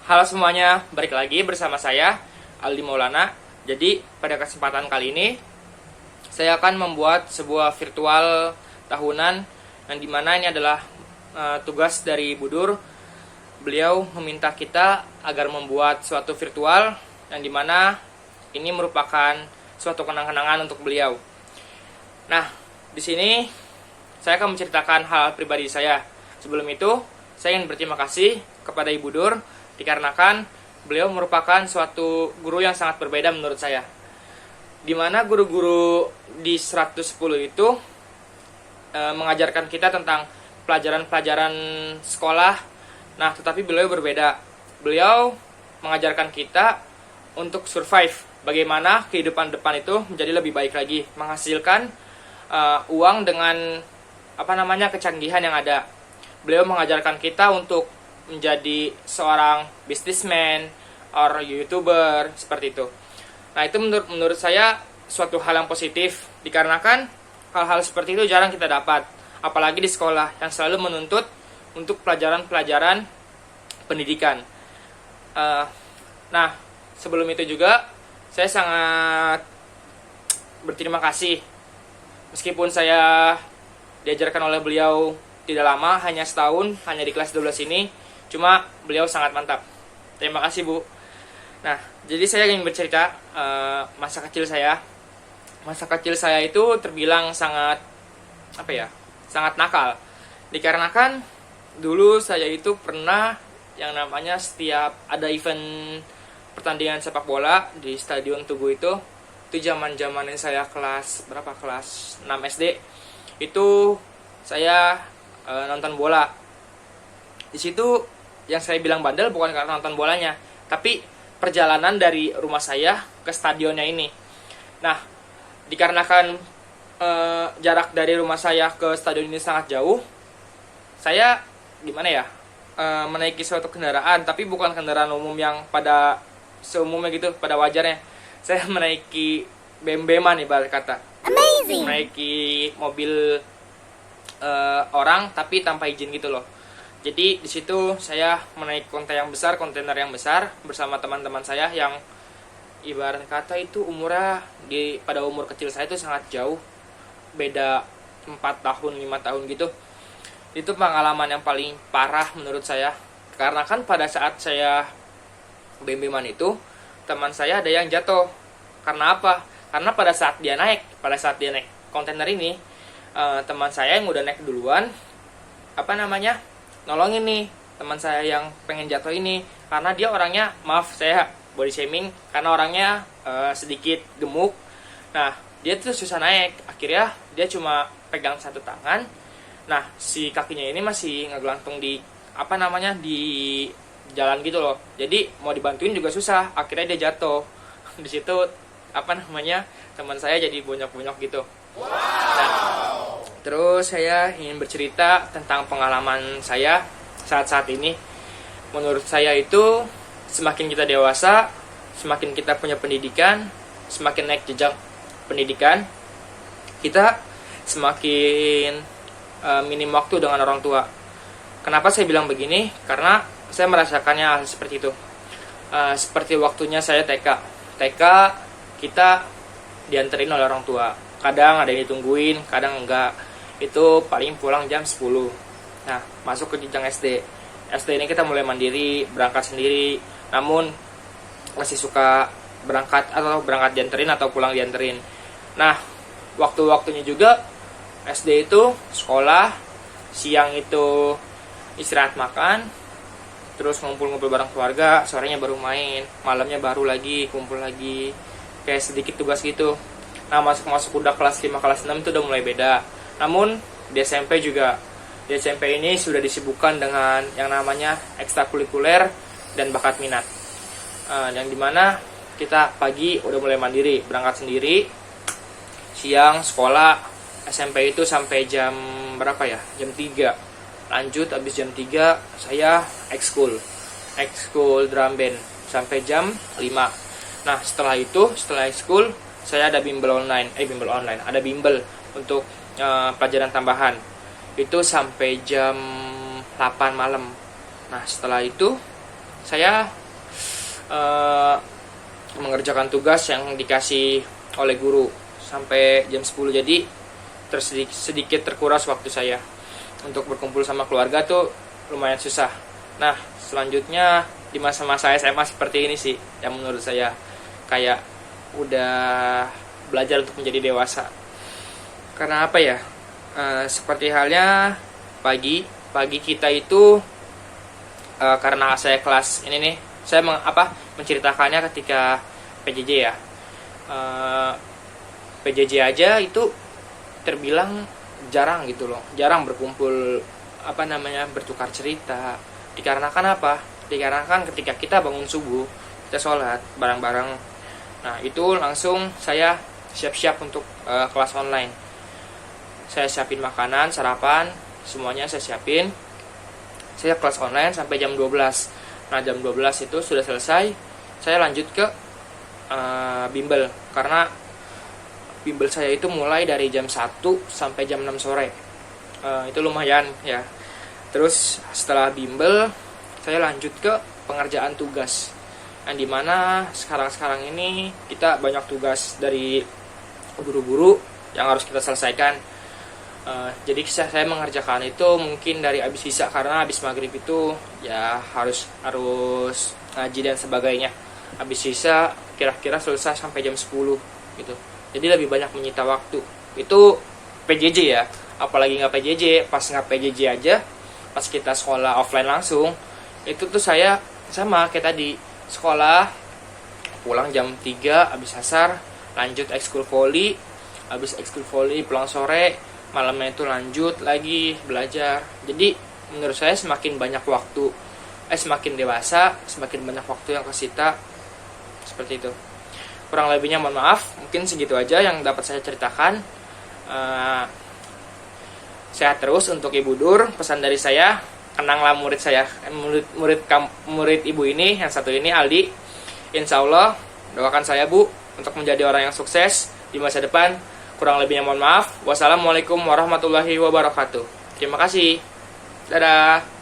Halo semuanya, balik lagi bersama saya, Aldi Maulana. Jadi, pada kesempatan kali ini, saya akan membuat sebuah virtual tahunan, yang dimana ini adalah tugas dari Budur. Beliau meminta kita agar membuat suatu virtual, yang dimana ini merupakan suatu kenang-kenangan untuk beliau. Nah, di sini saya akan menceritakan hal pribadi saya. Sebelum itu, saya ingin berterima kasih kepada Ibu Dur, dikarenakan beliau merupakan suatu guru yang sangat berbeda menurut saya. Dimana guru-guru di 110 itu mengajarkan kita tentang pelajaran-pelajaran sekolah. Nah, tetapi beliau berbeda. Beliau mengajarkan kita untuk survive, bagaimana kehidupan depan itu menjadi lebih baik lagi, menghasilkan uang dengan kecanggihan yang ada. Beliau mengajarkan kita untuk menjadi seorang businessman or YouTuber seperti itu. Nah, itu menurut saya suatu hal yang positif, dikarenakan hal-hal seperti itu jarang kita dapat, apalagi di sekolah yang selalu menuntut untuk pelajaran-pelajaran pendidikan. Nah, sebelum itu juga saya sangat berterima kasih, meskipun saya diajarkan oleh beliau tidak lama, hanya setahun, hanya di kelas 12 ini, cuma beliau sangat mantap. Terima kasih, Bu. Nah, jadi saya ingin bercerita masa kecil saya. Masa kecil saya itu terbilang sangat sangat nakal. Dikarenakan dulu saya itu pernah yang namanya setiap ada event pertandingan sepak bola di Stadion Tugu itu zaman-zamannya saya kelas 6 SD. Itu saya nonton bola. Di situ yang saya bilang bandel bukan karena nonton bolanya, tapi perjalanan dari rumah saya ke stadionnya ini. Nah, dikarenakan jarak dari rumah saya ke stadion ini sangat jauh, saya menaiki suatu kendaraan, tapi bukan kendaraan umum yang pada seumumnya gitu, pada wajarnya. Saya menaiki bem-beman ibarat kata. Amazing. Menaiki mobil orang tapi tanpa izin gitu loh. Jadi di situ saya menaiki kontainer yang besar bersama teman-teman saya yang ibarat kata itu umurnya pada umur kecil saya itu sangat jauh, beda 4 tahun 5 tahun gitu. Itu pengalaman yang paling parah menurut saya, karena kan pada saat saya bem-beman itu teman saya ada yang jatuh. Karena apa? Karena pada saat dia naik kontainer ini, teman saya yang udah naik duluan nolongin nih teman saya yang pengen jatuh ini, karena dia orangnya, maaf saya body shaming, karena orangnya sedikit gemuk. Nah, dia tuh susah naik, akhirnya dia cuma pegang satu tangan. Nah, si kakinya ini masih ngegelantung di di jalan gitu loh. Jadi mau dibantuin juga susah, akhirnya dia jatuh. Di situ teman saya jadi bonyok-bonyok gitu. Nah, terus saya ingin bercerita tentang pengalaman saya saat ini. Menurut saya itu semakin kita dewasa, semakin kita punya pendidikan, semakin naik jejak pendidikan, kita semakin minim waktu dengan orang tua. Kenapa saya bilang begini? Karena saya merasakannya hal seperti itu. Seperti waktunya saya TK kita dianterin oleh orang tua. Kadang ada yang ditungguin, kadang enggak. Itu paling pulang jam 10. Nah, masuk ke jenjang SD. SD ini kita mulai mandiri, berangkat sendiri. Namun masih suka berangkat dianterin atau pulang dianterin. Nah, waktu-waktunya juga SD itu sekolah, siang itu istirahat makan, terus ngumpul-ngumpul bareng keluarga, sorenya baru main, malamnya baru lagi kumpul lagi, kayak sedikit tugas gitu. Nah, masuk udah kelas 5, kelas 6 itu udah mulai beda. Namun di SMP juga, di SMP ini sudah disibukkan dengan yang namanya ekstrakurikuler dan bakat minat, yang dimana kita pagi udah mulai mandiri, berangkat sendiri, siang sekolah. SMP itu sampai jam jam 3. Lanjut habis jam 3 saya ekskul drum band sampai jam 5. Nah, setelah ekskul saya ada bimbel online, ada bimbel untuk pelajaran tambahan. Itu sampai jam 8 malam. Nah, setelah itu saya mengerjakan tugas yang dikasih oleh guru sampai jam 10. Jadi sedikit terkuras waktu saya untuk berkumpul sama keluarga tuh lumayan susah. Nah, selanjutnya di masa-masa SMA seperti ini sih yang menurut saya kayak udah belajar untuk menjadi dewasa. Karena apa ya? Seperti halnya pagi kita itu karena saya kelas ini nih, saya menceritakannya ketika PJJ ya. PJJ aja itu terbilang jarang gitu loh, jarang berkumpul bertukar cerita. Dikarenakan apa? Dikarenakan ketika kita bangun subuh, kita sholat bareng-bareng. Nah, itu langsung saya siap-siap untuk kelas online. Saya siapin makanan, sarapan, semuanya saya siapin. Saya kelas online sampai jam 12. Nah, jam 12 itu sudah selesai, saya lanjut ke bimbel. Karena bimbel saya itu mulai dari jam 1 sampai jam 6 sore. Itu lumayan ya. Terus setelah bimbel, saya lanjut ke pengerjaan tugas. Yang dimana sekarang ini kita banyak tugas dari guru-guru yang harus kita selesaikan. Jadi saya mengerjakan itu mungkin dari habis isya, karena habis maghrib itu ya harus ngaji dan sebagainya. Habis isya kira-kira selesai sampai jam 10 gitu. Jadi lebih banyak menyita waktu. Itu PJJ ya. Apalagi nggak PJJ, pas nggak PJJ aja, pas kita sekolah offline langsung, itu tuh saya sama kayak tadi, sekolah pulang jam 3 habis asar, lanjut ekskul voli, habis ekskul voli pulang sore, malamnya itu lanjut lagi belajar. Jadi menurut saya semakin banyak waktu, semakin dewasa, semakin banyak waktu yang kesita. Seperti itu. Kurang lebihnya mohon maaf, mungkin segitu aja yang dapat saya ceritakan. Sehat terus untuk Ibu Dur. Pesan dari saya, kenanglah murid saya, murid ibu ini yang satu ini, Aldi. Insya Allah doakan saya Bu untuk menjadi orang yang sukses di masa depan. Kurang lebihnya mohon maaf. Wassalamualaikum warahmatullahi wabarakatuh. Terima kasih. Dadah.